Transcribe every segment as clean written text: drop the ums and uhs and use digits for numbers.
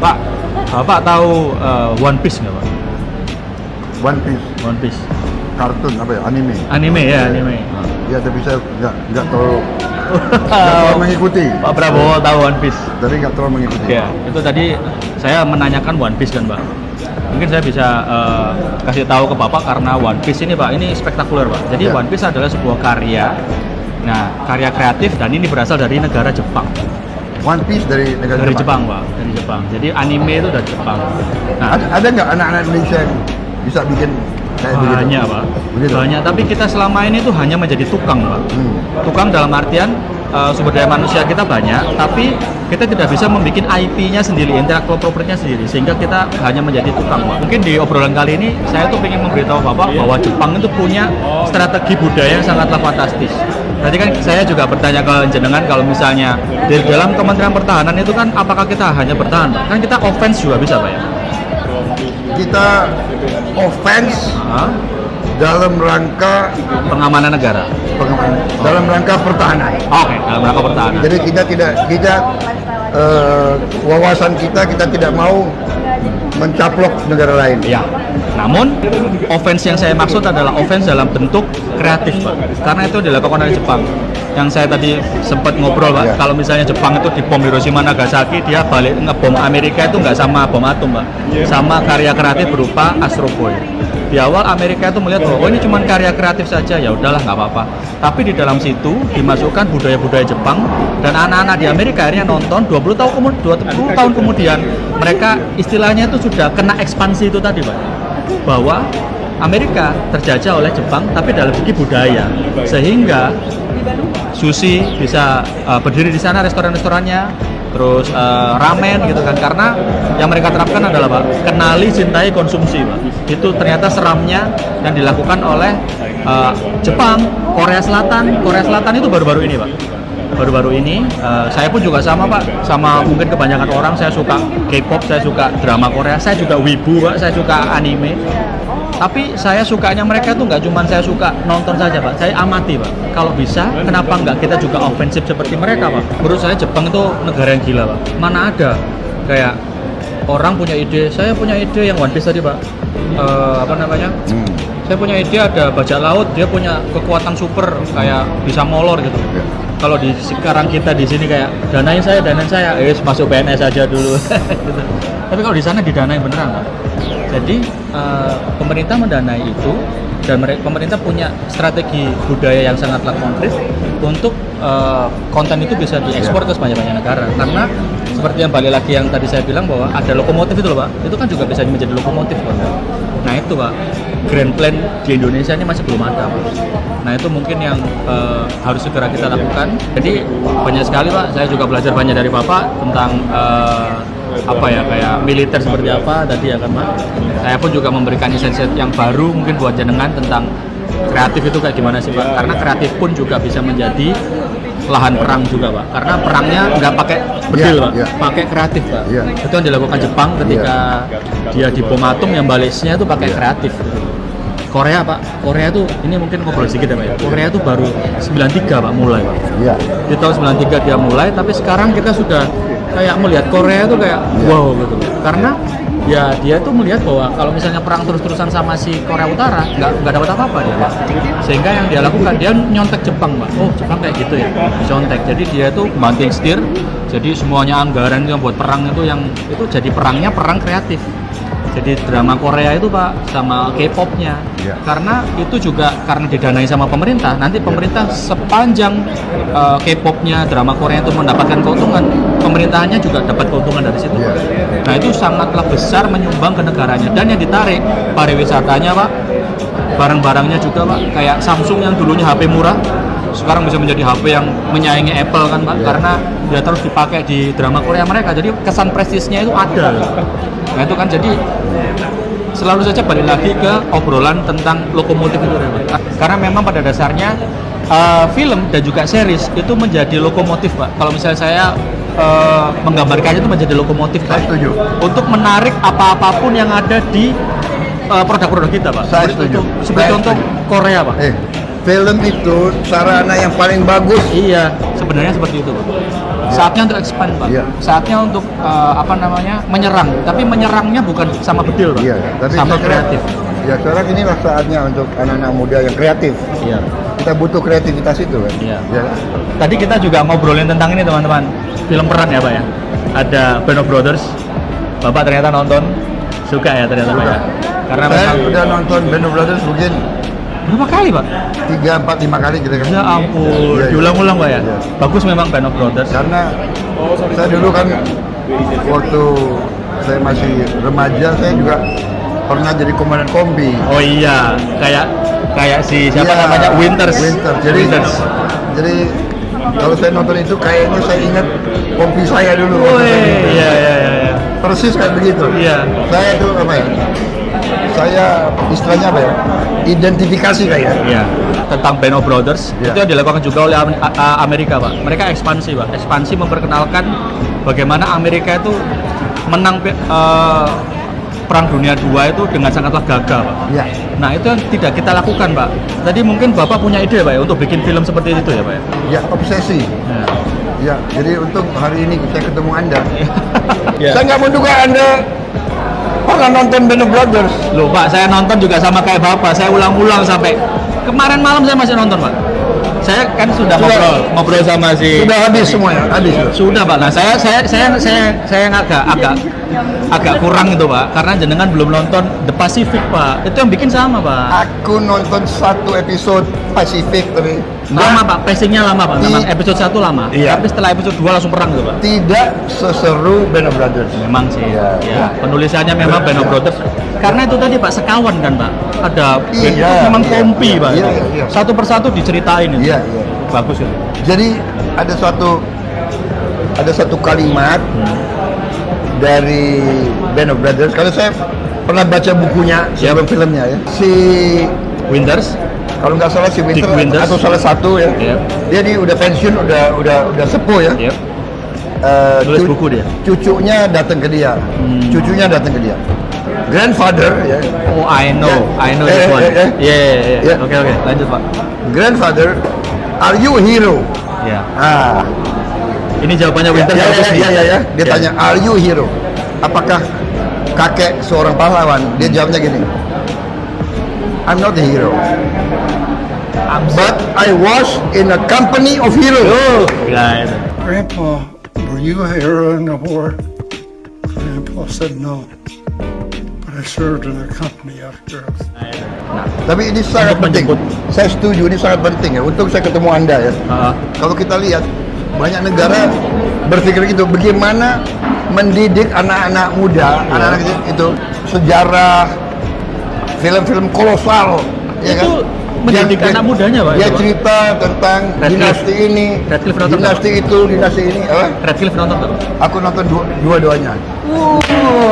Pak, Bapak tahu One Piece nggak Pak? One Piece, One Piece. kartun apa ya, anime. Anime ya, anime. Ya tapi saya nggak terlalu mengikuti. Pak Prabowo tahu One Piece. Tapi nggak terlalu mengikuti. Ya, itu tadi saya menanyakan One Piece kan Pak. Mungkin saya bisa kasih tahu ke Bapak karena One Piece ini Pak, ini spektakuler Pak. Jadi Ya. One Piece adalah sebuah karya. Nah, karya kreatif dan ini berasal dari negara Jepang. One Piece dari negara Dari Jepang Pak, dari Jepang. Jadi anime itu dari Jepang. Nah, Ada nggak anak-anak Indonesia yang bisa bikin kayak begitu? banyak Pak, Begitu? banyak. Tapi kita selama ini tuh hanya menjadi tukang Pak. Tukang dalam artian sumber daya manusia kita banyak, tapi kita tidak bisa membuat IP-nya sendiri, intellectual property-nya sendiri, sehingga kita hanya menjadi tukang Pak. Mungkin di obrolan kali ini saya tuh ingin memberitahu Bapak bahwa Jepang itu punya strategi budaya yang sangatlah fantastis. Tadi kan saya juga bertanya ke jenengan kalau misalnya di dalam Kementerian Pertahanan itu kan apakah kita hanya bertahan Pak? Kan kita offense juga bisa Pak ya? Kita offense Hah? dalam rangka Pengamanan negara. dalam rangka pertahanan. Oke, dalam rangka pertahanan. Jadi kita wawasan kita tidak mau mencaplok negara lain. Ya. Namun offense yang saya maksud adalah offense dalam bentuk kreatif Pak. Karena itu dilakukan oleh Jepang. Yang saya tadi sempat ngobrol Pak, Ya. kalau misalnya Jepang itu dibom Hiroshima Nagasaki, dia balik ngebom Amerika itu nggak sama bom atom Pak. Sama karya kreatif berupa Astro Boy. Di awal Amerika itu melihat bahwa ini cuma karya kreatif saja, ya udahlah nggak apa-apa. Tapi di dalam situ dimasukkan budaya-budaya Jepang dan anak-anak di Amerika akhirnya nonton 20 tahun kemudian mereka istilahnya itu sudah kena ekspansi itu tadi Pak. Bahwa Amerika terjajah oleh Jepang tapi dalam segi budaya, sehingga sushi bisa berdiri di sana, restoran-restorannya, terus ramen gitu kan, karena yang mereka terapkan adalah Pak, kenali, cintai, konsumsi Pak. Itu ternyata seramnya yang dilakukan oleh Jepang. Korea Selatan itu baru-baru ini Pak, baru-baru ini saya pun juga sama Pak, sama mungkin kebanyakan orang. Saya suka K-pop, saya suka drama Korea, saya juga wibu Pak, saya suka anime. Tapi saya sukanya mereka tuh nggak cuma saya suka nonton saja Pak, saya amati Pak. Kalau bisa, kenapa nggak kita juga ofensif seperti mereka Pak? Menurut saya Jepang itu negara yang gila Pak. Mana ada kayak orang punya ide, saya punya ide yang One Piece tadi Pak. Apa namanya? Saya punya ide ada bajak laut, dia punya kekuatan super kayak bisa molor gitu. Ya. Kalau di sekarang kita di sini kayak danain saya, masuk PNS aja dulu. Gitu. Tapi kalau di sana didanai beneran Pak. Jadi pemerintah mendanai itu dan pemerintah punya strategi budaya yang sangatlah konkret untuk konten itu bisa diekspor ke sebanyak-banyak negara. Karena seperti yang balik lagi yang tadi saya bilang bahwa ada lokomotif itu loh Pak, itu kan juga bisa menjadi lokomotif Pak. Nah itu Pak, grand plan di Indonesia ini masih belum ada Pak. Nah itu mungkin yang harus segera kita lakukan. Jadi banyak sekali Pak, saya juga belajar banyak dari Bapak tentang apa ya, kayak militer seperti apa tadi ya kan Pak. Saya pun juga memberikan insight yang baru mungkin buat jenengan tentang kreatif itu kayak gimana sih Pak. Karena kreatif pun juga bisa menjadi lahan perang juga Pak. Karena perangnya nggak pakai bedil Pak, pakai kreatif Pak. Itu yang dilakukan Jepang ketika dia di bom atom, yang balisnya itu pakai kreatif. Korea Pak, Korea tuh ini mungkin ngobrol sedikit ya Pak ya. Korea tuh baru 93 Pak mulai Pak. Iya. Di tahun 93 dia mulai, tapi sekarang kita sudah kayak melihat Korea tuh kayak wow gitu. Karena ya dia tuh melihat bahwa kalau misalnya perang terus-terusan sama si Korea Utara nggak dapat apa-apa dia Pak. Sehingga yang dia lakukan, dia nyontek Jepang Pak. Oh Jepang kayak gitu ya, nyontek. Jadi dia tuh banting setir. Jadi semuanya anggaran yang buat perang itu, yang itu jadi perangnya perang kreatif. Jadi drama Korea itu Pak sama K-popnya, karena itu juga karena didanai sama pemerintah. Nanti pemerintah sepanjang K-popnya, drama Korea itu mendapatkan keuntungan, pemerintahannya juga dapat keuntungan dari situ. Nah itu sangatlah besar menyumbang ke negaranya, dan yang ditarik pariwisatanya Pak, barang-barangnya juga Pak. Kayak Samsung yang dulunya HP murah, sekarang bisa menjadi HP yang menyaingi Apple kan Pak, karena dia terus dipakai di drama Korea mereka. Jadi kesan prestisnya itu ada. Nah itu kan, jadi selalu saja balik lagi ke obrolan tentang lokomotif itu Pak. Karena memang pada dasarnya film dan juga series itu menjadi lokomotif Pak. Kalau misalnya saya menggambarkannya itu menjadi lokomotif Pak, untuk menarik apa-apapun yang ada di produk-produk kita Pak. Saya setuju. Seperti contoh Korea Pak. Film itu sarana yang paling bagus. Iya, sebenarnya seperti itu Pak. Saatnya untuk expand, Pak. Iya. Saatnya untuk menyerang. Tapi menyerangnya bukan sama bedil, Pak. Iya, tapi sama saya kira- kreatif. Ya sekarang inilah saatnya untuk anak-anak muda yang kreatif. Iya. Kita butuh kreativitas itu kan. Iya. Ya. Tadi kita juga ngobrolin tentang ini, teman-teman. Film perang ya, Pak ya. Ada Band of Brothers. Bapak ternyata nonton, suka ya ternyata, Pak ya. Karena Saya memang udah nonton Band of Brothers mungkin berapa kali, Pak? 3, 4, 5 kali gitu kan. Ya ampun, Iya, iya. diulang-ulang, Pak ya. Iya. Bagus memang Band of Brothers. Karena saya dulu kan waktu saya masih remaja saya juga pernah jadi komandan kombi. Oh iya, kayak si siapa Iya, namanya Winters. Jadi Winters. jadi kalau saya nonton itu kayaknya saya ingat kompi saya dulu. Woi, iya. Persis kayak begitu. Iya. Saya tuh apa ya? Saya istilahnya apa ya? Identifikasi kayak. Iya. Tentang Band of Brothers Iya. itu yang dilakukan juga oleh Amerika, Pak. Mereka ekspansi, Pak. Ekspansi memperkenalkan bagaimana Amerika itu menang Perang Dunia II itu dengan sangatlah gagah, Pak. Iya. Nah, itu yang tidak kita lakukan, Pak. Tadi mungkin Bapak punya ide, Pak, ya, untuk bikin film seperti itu ya, Pak ya? Ya, obsesi. Ya. Ya, jadi untuk hari ini saya ketemu Anda. Ya. Saya nggak menduga Anda pernah nonton Band of Brothers. Loh, Pak, saya nonton juga sama kayak Bapak. Saya ulang-ulang sampai kemarin malam saya masih nonton, Pak. Saya kan sudah ngobrol sama si Sudah habis semuanya, habis. Sudah, Pak. Nah, saya agak kurang itu, Pak, karena jenengan belum nonton The Pacific, Pak. Itu yang bikin sama, Pak. Aku nonton 1 episode Pacific tapi Lama, Pak. Pacingnya lama, Pak. Memang episode 1 lama. Iya. Tapi setelah episode 2 langsung perang tuh, Pak. tidak seseru Band of Brothers. Memang sih. Iya, Ya. iya. Penulisannya memang Band of Brothers. Karena itu tadi, Pak, sekawan kan, Pak. Ada band itu Iya, memang iya, kompi, iya, Pak. iya, iya. Satu persatu diceritain itu. Iya, iya. Bagus itu. Jadi ada satu kalimat dari Band of Brothers. Kalau saya pernah baca bukunya sebelum filmnya ya. Si Winters. kalau nggak salah si Dick Winter Winters. atau salah satu ya. Iya. Dia udah pensiun, udah sepuh ya. Yep. Cu- Nulis buku dia. Cucunya datang ke dia. Cucunya datang ke dia. Grandfather ya. Oh, I know Eh, this one. eh, eh. Iya. Ya. Oke, lanjut, Pak. Grandfather, are you a hero? Ya. Ah. Ini jawabannya Winters bagus nih. Ya. Dia Ya. tanya, are you a hero? Apakah kakek seorang pahlawan? Dia jawabnya gini, I'm not a hero, but I was in a company of heroes. Oh, gila itu. Grandpa, were you a hero in the war? Grandpa said no, but I served in a company of girls. Nah, Tapi ini sangat Untuk penting. menyebut. Saya setuju, ini sangat penting ya. Untuk saya ketemu Anda ya. Kalau kita lihat banyak negara berpikir gitu, bagaimana mendidik anak-anak muda, anak-anak itu sejarah, film-film kolosal, ya kan? Itu mendidik anak mudanya, Pak, Dia itu, Pak. cerita tentang Radcliffe. dinasti ini, Radcliffe nonton dinasti itu, dinasti ini. Apa? Radcliffe nonton tuh. Aku nonton dua-duanya.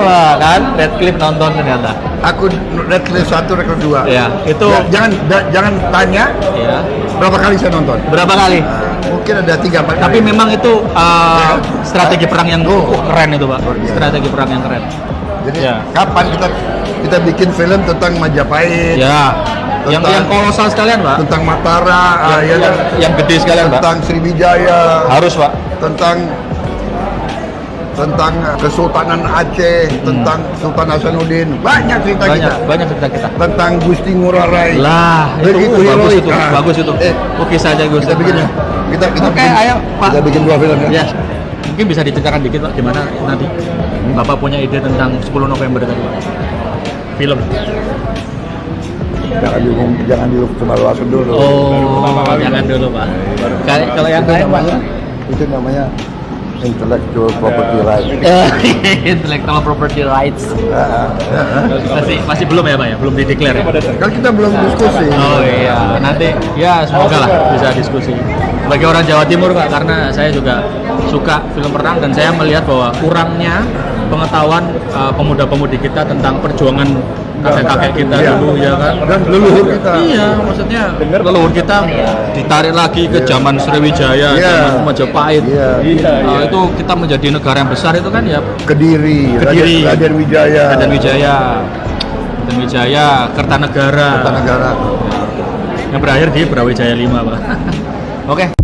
Wah, kan Radcliffe nonton ternyata. Aku Radcliffe 1, Radcliffe 2. Ya, itu Jangan tanya ya. berapa kali saya nonton. Berapa kali? Mungkin ada 3-4 kali. Tapi memang itu strategi perang yang Oh. keren itu, Pak. Luar biasa. Strategi perang yang keren. Jadi Ya. kapan kita bikin film tentang Majapahit, Ya. Yang Tentang- kolosal sekalian, Pak. tentang Mataram, Yang gede sekalian, Pak. tentang Sriwijaya, Harus, Pak. tentang Kesultanan Aceh, tentang Sultan Hasanuddin, banyak cerita kita. Banyak cerita kita. Tentang Gusti Ngurah Rai. Lah, Begitu itu bagus heroik. itu, Ah. bagus itu. Oke saja Gus. Kita bikin ya. Kita Oke, bikin, ayo, Pak. Kita bikin 2 film ya. Ya. Mungkin bisa diceritakan dikit, Pak, gimana nanti Bapak punya ide tentang 10 November tadi, Pak. Film. Jangan dulu cuma luasin dulu. Oh, jangan dulu, Pak. Kalau yang Itu lain, Pak. namanya, itu namanya intellectual property right. Intellectual property rights. Ah, Masih belum ya, Pak ya? Belum dideklar ya? Kan kita belum diskusi. Oh iya, nanti ya semoga lah bisa diskusi. Sebagai orang Jawa Timur, Pak, karena saya juga suka film perang dan saya melihat bahwa kurangnya pengetahuan pemuda-pemudi kita tentang perjuangan kakek-kakek kita Iya. dulu, ya kan? Dan leluhur kita. Iya, maksudnya leluhur kita ditarik lagi ke zaman Sriwijaya, Iya. zaman Majapahit. Iya. Itu kita menjadi negara yang besar itu kan ya Kediri, Kediri. Raden Wijaya, Raden Wijaya, Kertanegara. Kertanegara. Yang berakhir di Brawijaya 5, Pak. Oke.